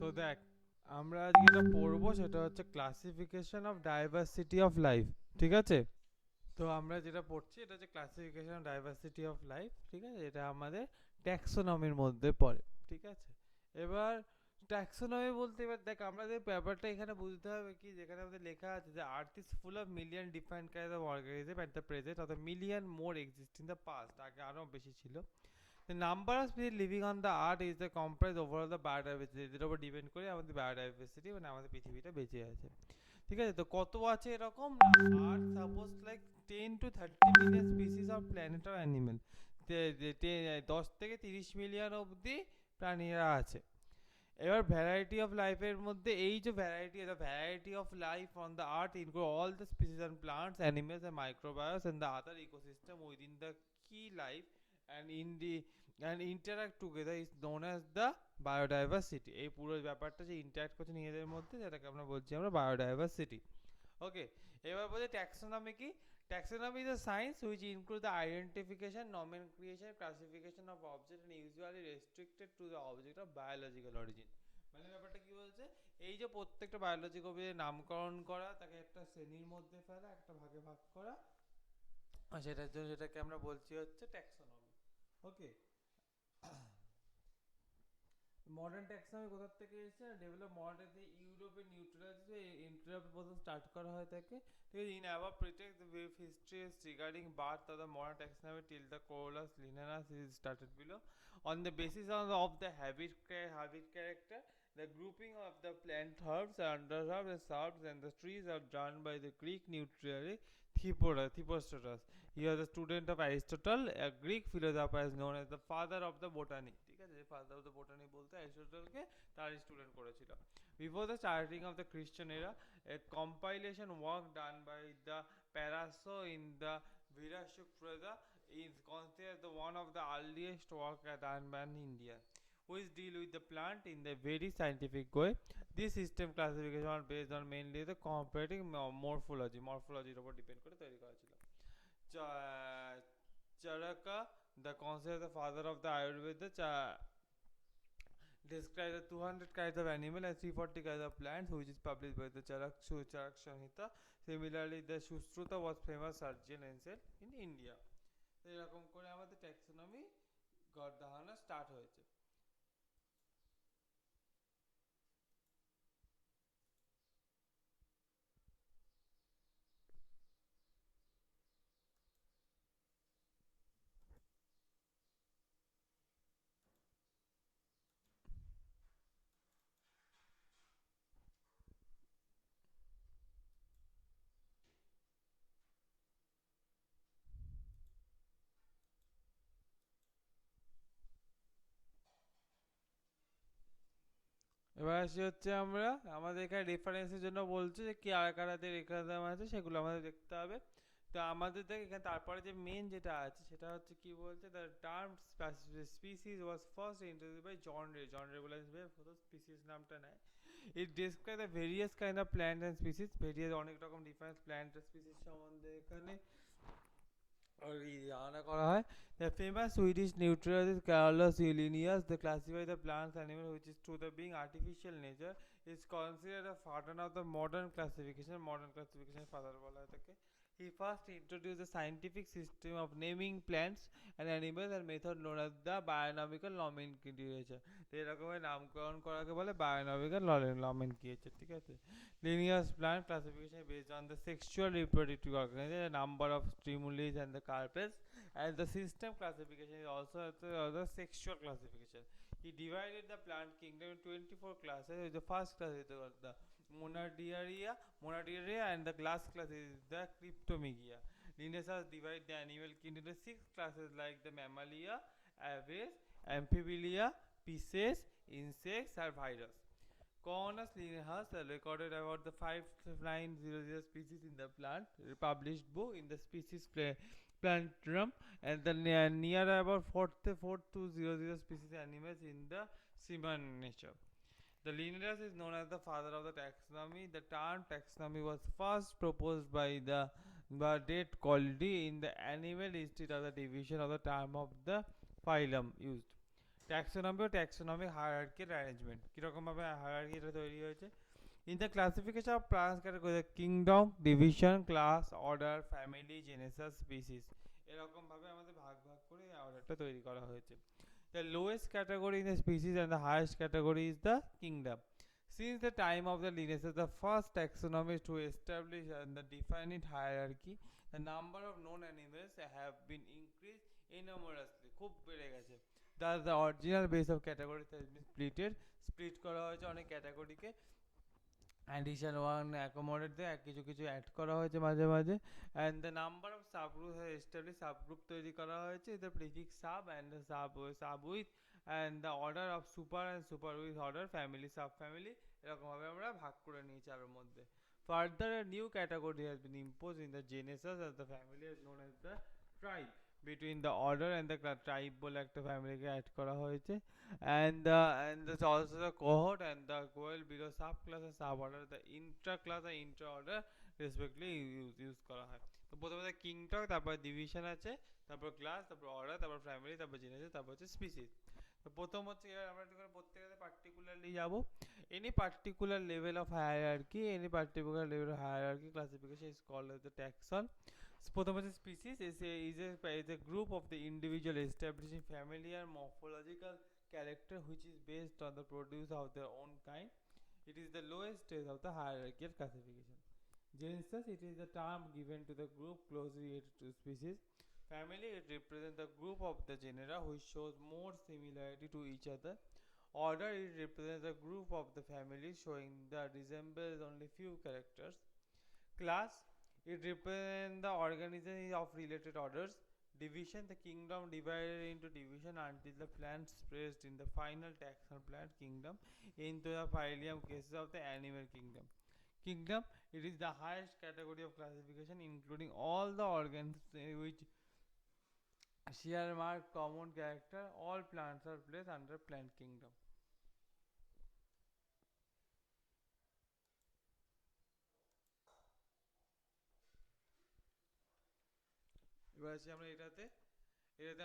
তো দেখ, আমরা আজকে যেটা পড়বো সেটা হচ্ছে classification of diversity of life. ঠিক আছে? তো আমরা যেটা পড়ছি এটা হচ্ছে classification of diversity of life. ঠিক আছে? এটা আমাদের ট্যাক্সোনমির মধ্যে পড়ে। ঠিক আছে? এবার ট্যাক্সোনমি বলতে, এবার দেখ আমাদের ব্যাপারটা এখানে বুঝতে হবে কি, যেখানে আমাদের লেখা আছে যে earth is full of million defined kind of organism at the present, অর্থাৎ million more exist in the past, আগে আরও বেশি ছিল। The number of species living on the earth is the comprise overall the biodiversity, যেটার উপর depend করে আমাদের biodiversity, মানে আমাদের পৃথিবীটা বেঁচে আছে। ঠিক আছে? তো কত আছে এরকম না, earth suppose like 10 to 30 million species of planet or animal, 10 থেকে 30 মিলিয়ন অবধি প্রাণীরা আছে। এবার ভ্যারাইটি অফ লাইফের মধ্যে এই যে variety of life on the earth include all the species and plants animals and microbes and the other ecosystem within the কি life and in the and interact together is known as the biodiversity. এই পুরো ব্যাপারটা যে interact করছে নিজেদের মধ্যে, যেটাকে আমরা বলছি আমরা বায়োডাইভার্সিটি। ওকে, এবার বলছি ট্যাক্সোনমি কি। Taxonomy is a science which includes the identification, nomenclature, classification of objects and usually restricted to the object of biological origin. মানে ব্যাপারটা কি বলছে, এই যে প্রত্যেকটা বায়োলজিক অবজেক্টের নামকরণ করা, তাকে একটা শ্রেণীর মধ্যে ফেলা, একটা ভাগে ভাগ করা, আর সেটার জন্য সেটাকে আমরা বলছি হচ্ছে ট্যাক্সোনমি। ওকে, মডার্ন ট্যাক্সোনমি কোথা থেকে এসেছে, ডেভেলপ মডার্ন ইউরোপের ইউরোপে প্রথম স্টার্ট করা হয় থাকে। ঠিক আছে? In above pretext the brief history regarding birth of the modern taxonomy till the Carolus Linnaeus is started below on the basis of the habit character. The grouping of the plant herbs, underherbs, and shrubs and the trees are done by the Greek naturalist Theophrastus. He was a student of Aristotle, a Greek philosopher is known as the father of the botany. ঠিক আছে? Father of the botany বলতে অ্যারিস্টটলকে তার student করেছিল। Before the starting of the খ্রিস্টান এরা, a compilation work done by the Paraso in the Virashukprada is considered the one of the earliest work done by India, which deal with the plant in the very scientific way. This system classification are based on mainly the comparative morphology উপর depend করে তৈরি করা ছিল। Charaka, the considered the father of the Ayurveda, describes the 200 kinds of animal and 340 kinds of plants, which is published by the Charak Samhita. Similarly, the Sushruta was famous surgeon ancient in India. এরকম করে আমাদের taxonomy গড় দাহানো start হয়েছে। এবার আসি হচ্ছে আমরা আমাদের এখানে রেফারেন্সের জন্য বলছে যে কি আকারাদের এখানে আছে সেগুলো আমাদের দেখতে হবে। তো আমাদের দেখ এখানে তারপরে যে মেন যেটা আছে সেটা হচ্ছে কি বলছে, the term species was first introduced by John Ray বলে স্পিসিস নামটা নেয়। It describe the various kind of plant and species, various অনেক রকম ডিফারেন্ট প্ল্যান্ট স্পিসিস সম্বন্ধে এখানে ধারণা করা হয়। The famous Swedish naturalist Carolus Linnaeus, they classify the plants animal which is to the being artificial nature, is considered a father of the modern classification. Modern classification father বলা হয় তাকে। He first introduced the scientific system of naming plants and animals and method known as the bionomical nomenclature. তো এরকমের নামকরণ করাকে বলে বায়োনমিক্যাল nomenclature। ঠিক আছে? Linnaeus plant classification is based on the sexual reproductive organs, the number of stimuli and the carpets, and the system classification is also the sexual classification. He divided the plant kingdom in 24 classes. The first class is the Monadiaria, and the last class is the Cryptomegia. Linnaeus has divided the animal kingdom into 6 classes like the Mammalia, Aves, Amphibilia, Pisces, insects, and virus. Conus Linnaeus recorded about the 5900 species in the plant, published book in the species Plantrum, and the near about 4200 species animals in the Simon nature. The Linnaeus is known as the father of the taxonomy. The term taxonomy was first proposed by the Burdett Coldy in the Animal History of the division of the term of the phylum used. Taxonomy ও taxonomic হায়ারার্কির arrangement কীরকমভাবে হায়ারার্কিটা তৈরি হয়েছে। In the classification of plants category kingdom, division, class, order, family, genus, species, এরকমভাবে আমাদের ভাগ ভাগ করে এই অর্ডারটা তৈরি করা হয়েছে। The lowest category in the species and the highest category is the kingdom. Since the time of the lineages, the first taxonomy to establish and the definite hierarchy, the number of known animals have been increased enormously. খুব বেড়ে গেছে। Thus the original base of categories has been split করা হয়েছে অনেক ক্যাটাগরিকে, addition one accommodate দেয়, কিছু কিছু add করা হয়েছে মাঝে মাঝে, and the number of subgroups have established, subgroup তৈরি করা হয়েছে, the prefix sub and the sub with and the order of super and super with order, family, subfamily, এরকমভাবে আমরা ভাগ করে নিয়েছি আর মধ্যে। Further a new category has been imposed in the genus as the family is known as the tribe, between the order and the tribe বলে একটা ফ্যামিলিকে add করা হয়েছে, and there's also the cohort and the coel below subclass and suborder, the intra-class and intra-order respectively use করা হয়। তো প্রথমে kingdom, তারপর ডিভিশন আছে, তারপর ক্লাস, তারপর অর্ডার, তারপর ফ্যামিলি, তারপর জেনেসিস, তারপর হচ্ছে স্পিসিস। তো প্রথম হচ্ছে আমরা প্রত্যেকটা পার্টিকুলারলি যাব। Any particular level of hierarchy, classification is called as the taxon. প্রথম হচ্ছে species is a group of the individual establishing familiar morphological character which is based on the produce of their own kind. It is the lowest stage of the hierarchical classification. Genus, it is the term given to the group closely related to species. Family, it represents the group of the genera which shows more similarity to each other. Order, it represents the group of the family showing the resembles only few characters. Class, it represents the organism of related orders. Division, the kingdom divided into division until the plant spreads in the final taxon plant kingdom into the phylum cases of the animal kingdom. Kingdom, it is the highest category of classification including all the organs which share mark common character. All plants are placed under plant kingdom. এবার আসি আমরা এটাতে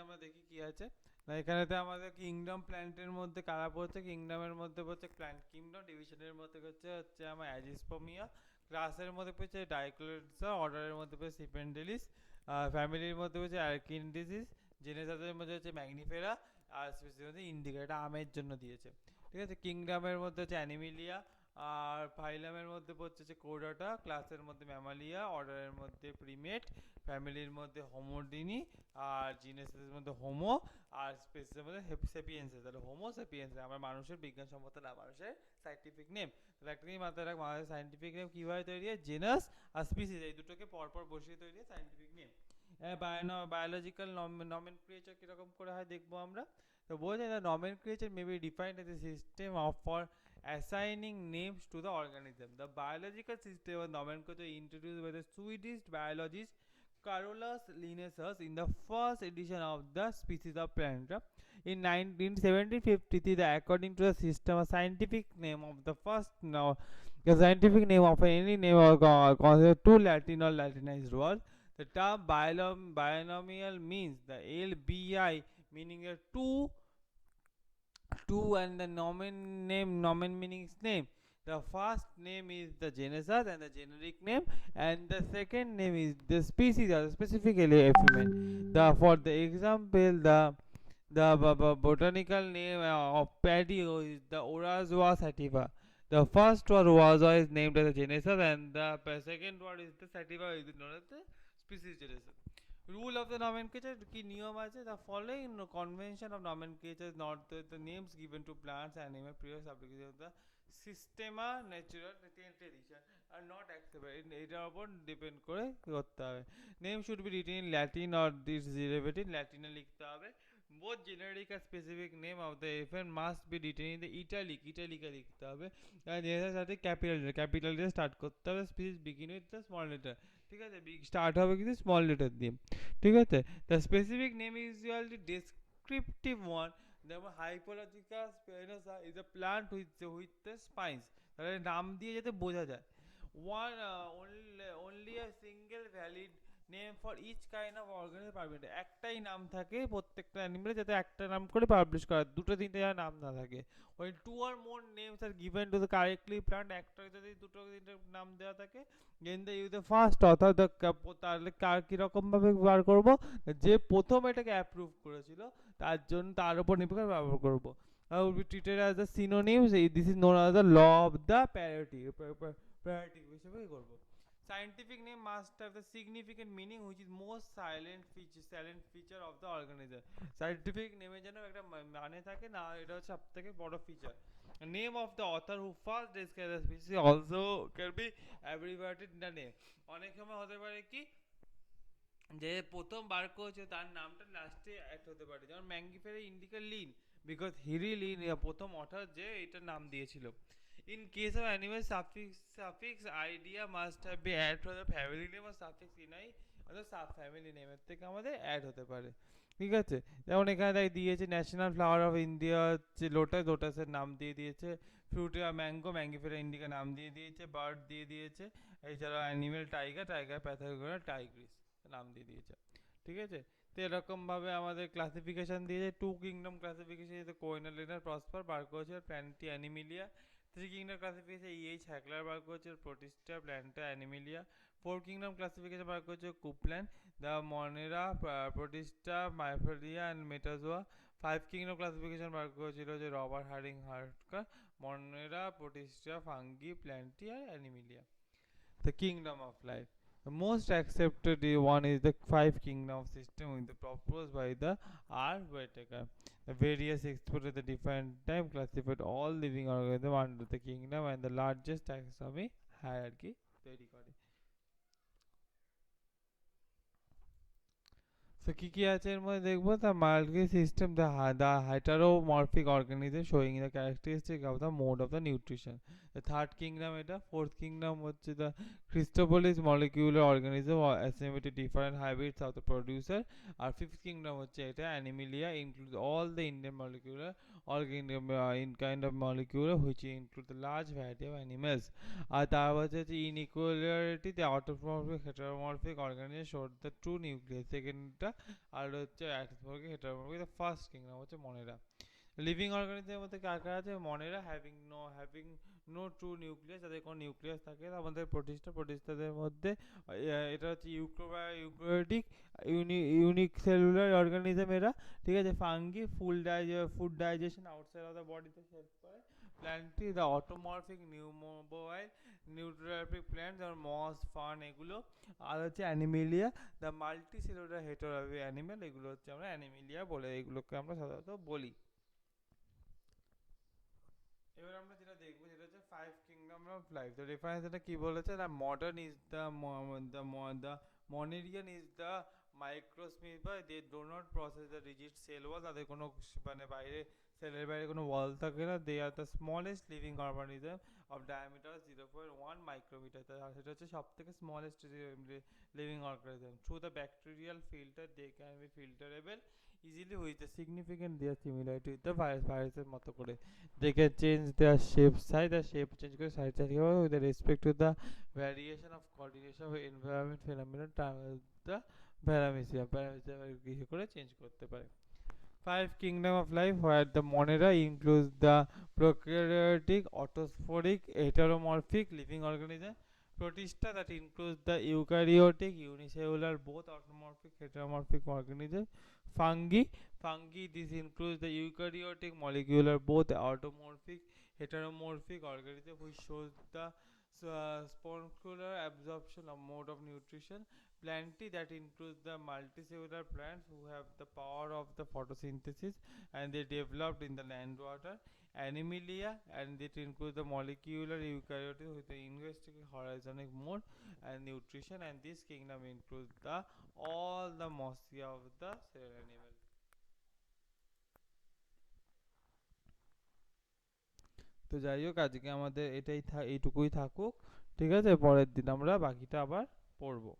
আমরা দেখি কি আছে না। এখানেতে আমাদের কিংডম প্ল্যান্টের মধ্যে কারা পড়ছে, কিংডমের মধ্যে পড়ছে প্ল্যান্ট কিংডম, ডিভিশনের মধ্যে হচ্ছে আমার অ্যাজিস্পোমিয়া, ক্লাসের মধ্যে পড়ছে ডাইক্লোরসা, অর্ডারের মধ্যে পড়ছে সিপেন্ডেলিস, ফ্যামিলির মধ্যে পড়ছে অ্যারকিনডিসিস, জেনেসাসের মধ্যে হচ্ছে ম্যাগনিফেরা, আর স্পেসিসের মধ্যে ইন্ডিকা, এটা আমের জন্য দিয়েছে। ঠিক আছে, কিংডমের মধ্যে হচ্ছে অ্যানিমিলিয়া, আর ফাইলামের মধ্যে পড়ছে হচ্ছে কোডাটা, ক্লাসের মধ্যে ম্যামালিয়া, অর্ডারের মধ্যে প্রিমেট, ফ্যামিলির মধ্যে হোমোডিনি, আর জিনেসের মধ্যে হোমো, আর স্পেসের মধ্যে সেপিয়েন্সেস। তাহলে হোমো সেপিয়েন্স আমার মানুষের বিজ্ঞানসম্মত না, মানুষের সাইন্টিফিক নেম। তাহলে একটা নিয়ে মাথায় রাখ, মানুষের সাইন্টিফিক নেম কীভাবে তৈরি হয়, জেনাস আর স্পিসিস, এই দুটোকে পরপর বসিয়ে তৈরি হয় সাইন্টিফিক নেম। বায়োলজিক্যাল নমেনক্লেচার কীরকম করে হয় দেখবো আমরা। তো বোঝা যায় nomenclature may be defined as a system of for assigning names to the organism. The biological system of nomenclature introduced by the Swedish biologist Carolus Linnaeus in the first edition of the Species of Plant. In 1753, according to the system, a scientific name of the first the scientific name of any name or considered two Latin or Latinized words. The term binomial means the LBI, meaning a two and the nomen meaning name. The first name is the genus and the generic name, and the second name is the species or specifically female. For the example, the botanical name of paddy is the Orazua sativa. The first one was is named as the genus, and the second one is the sativa, is known as the species genus. Rule of the nomenclature কি নিয়ম আছে, the following convention of nomenclature is not the names given to plants, animal, previous application of the systema natural tradition are not acceptable, এটার উপর depend করে করতে হবে। Name should be written in Latin or this derivative, ল্যাটিনে লিখতে হবে। both generic and specific name of the event must be written in the ইটালিকে লিখতে হবে, আর এর সাথে ক্যাপিটাল দিয়ে স্টার্ট করতে হবে। Speech begin with the small letter, ঠিক আছে, স্টার্ট হবে কিন্তু স্মল লেটার দিয়ে, ঠিক আছে। The specific name is usually descriptive one, যেমন হাইপোলজিকা স্পেনোসা is a plant with the spines, তাহলে নাম দিয়ে যাতে বোঝা যায়। One only a single valid name for each kind of organism permit, একটাই নাম থাকে প্রত্যেকটা অ্যানিমেলে, যাতে একটা নাম করে পাবলিশ করা, দুটো তিনটে যেন নাম না থাকে। ওই two or more names are given to the correctly plant, একটা যদি দুটো তিনটে নাম দেওয়া থাকে, then the you the first author the, তাহলে কার কীরকম ভাবে বার করবো, যে প্রথম এটাকে অ্যাপ্রুভ করেছিল তার জন্য, তার উপর নির্ভর করে ব্যবহার করবো। Will be treated as the synonyms. This is known as the law of the parity. Parity হিসেবেই করবো। Scientific name must have the significant meaning which is most silent feature of the organism. Scientific name এর যেন একটা মানে থাকে, না এটা হচ্ছে সবথেকে বড় feature. Name of the author who first described the species also can be abbreviated in the name. অনেক সময় হতে পারে কি, যে প্রথম বার করেছে তার নামটা লাস্টে অ্যাড হতে পারে, যেমন ম্যাঙ্গিফেরা ইন্ডিকা লিন, বিকজ হিরি লিন, প্রথম অথার যে এটার নাম দিয়েছিল। In case of animal, suffix idea must have been added to the family name or suffix inai অর্থাৎ সাব ফ্যামিলি নেমের থেকে আমাদের অ্যাড হতে পারে। ঠিক আছে, যেমন এখানে তাই দিয়েছে ন্যাশনাল ফ্লাওয়ার অফ ইন্ডিয়া হচ্ছে লোটাস, লোটাসের নাম দিয়ে দিয়েছে। ফ্রুট ম্যাঙ্গো, ম্যাঙ্গিফেরা ইন্ডিকা নাম দিয়ে দিয়েছে। বার্ড দিয়ে দিয়েছে। এছাড়াও অ্যানিমেল টাইগার, টাইগার প্যাথাগোরা টাইগ্রিস নাম দিয়ে দিয়েছে। ঠিক আছে, তো এরকমভাবে আমাদের ক্লাসিফিকেশন দিয়েছে। টু কিংডম ক্লাসিফিকেশন কোয়েনালিনার প্রসপার বার করেছে, প্ল্যান্টি অ্যানিমিলিয়া। Three kingdom classification E H Haeckel বার করেছে, প্রোটিস্টা, প্ল্যান্টা, অ্যানিমিলিয়া। ফোর কিংডম ক্লাসিফিকেশন বার করেছে কুপল্যান, দ্য মনেরা, প্রোটিস্টা, মাইফেলিয়া অ্যান্ড মেটাজোয়া। ফাইভ কিংডম ক্লাসিফিকেশন বার করেছিল যে রবার্ট হার্ডিং হার্টকার, মনেরা, প্রোটিস্টা, ফাঙ্গি, প্ল্যান্টি আর অ্যানিমিলিয়া। The kingdom of life. The most accepted one is the five kingdom system with the proposed by the R. Whittaker. The various experts at the different time classified all living organisms under the kingdom and the largest taxonomy hierarchy তৈরি করে। So কি কি আছে এর মধ্যে দেখবো, the multi system, the heteromorphic organism showing the characteristic of the mode of the nutrition. The third kingdom এটা, fourth kingdom হচ্ছে the Christopolis molecular organism or assembled different hybrids of the producer. R fifth kingdom হচ্ছে এটা Animalia, includes all the Indian molecular organism in kind of molecular which include the large variety of animals. আর তারপর হচ্ছে inequality, the automorphic heteromorphic organism showed the true nucleus. সেকেন্ডটা আর হচ্ছে অ্যাটমরফিক হেটারোমরফিক। The first kingdom হচ্ছে মনেরা। Living অর্গানিজমের মধ্যে কার কার আছে, মনেরা having no true nucleus, যাদের কোনো nucleus থাকে। আমাদের প্রোটিস্টাদের মধ্যে এটা হচ্ছে ইউক্যারিওটিক ইউনিক সেলুলার অর্গানিজম এরা। ঠিক আছে, fungi food digestion outside of the বডিতে হেল্প করে। প্ল্যান্টটি দ্য অটোমরফিক নিউমোবাইল নিউট্রোট্রপিক প্ল্যান্ট, যেমন মস, ফার্ন এগুলো। আর হচ্ছে অ্যানিমিলিয়া the multicellular heterotrophic animal, এগুলো হচ্ছে আমরা অ্যানিমিলিয়া বলে, এগুলোকে আমরা সাধারণত বলি। এবার আমরা যেটা দেখবো সেটা হচ্ছে ফাইভ কিংডম অফ লাইফ। তো রেফারেন্স এটা কি বলেছে, the modern is the Moneran is the microscopic, they do not process the rigid cell wall, তাদের কোনো মানে বাইরে সেলের বাইরে কোনো ওয়াল থাকে না। They are the smallest living organism of diameter 0.1 micrometer, সেটা হচ্ছে সব থেকে smallest living organism. Through the bacterial filter they can be filterable easily with the significant their similarity with the ভাইরাসের মতো করে। They can change their shape, size, the shape change করে size change করে with respect to the variation of coordination of environment phenomena the paramecia করে change করতে পারে। Five kingdom of life where the monera includes the prokaryotic, autosporic, heteromorphic living organism. Protista that includes the eukaryotic, unicellular, both automorphic, heteromorphic organism. Fungi this includes the eukaryotic, molecular, both automorphic, heteromorphic organism which shows the sporuncular absorption of mode of nutrition. Plantae that includes the multicellular plants who have the power of the photosynthesis and they developed in the land water. Animalia and it includes the molecular eukaryotic with the investigated horizonic mode and nutrition, and this kingdom includes the all the mossia of the cell animal. তো যাই হোক আজকে আমাদের এইটুকুই থাকুক। ঠিক আছে, পরের দিন আমরা বাকিটা আবার পড়বো।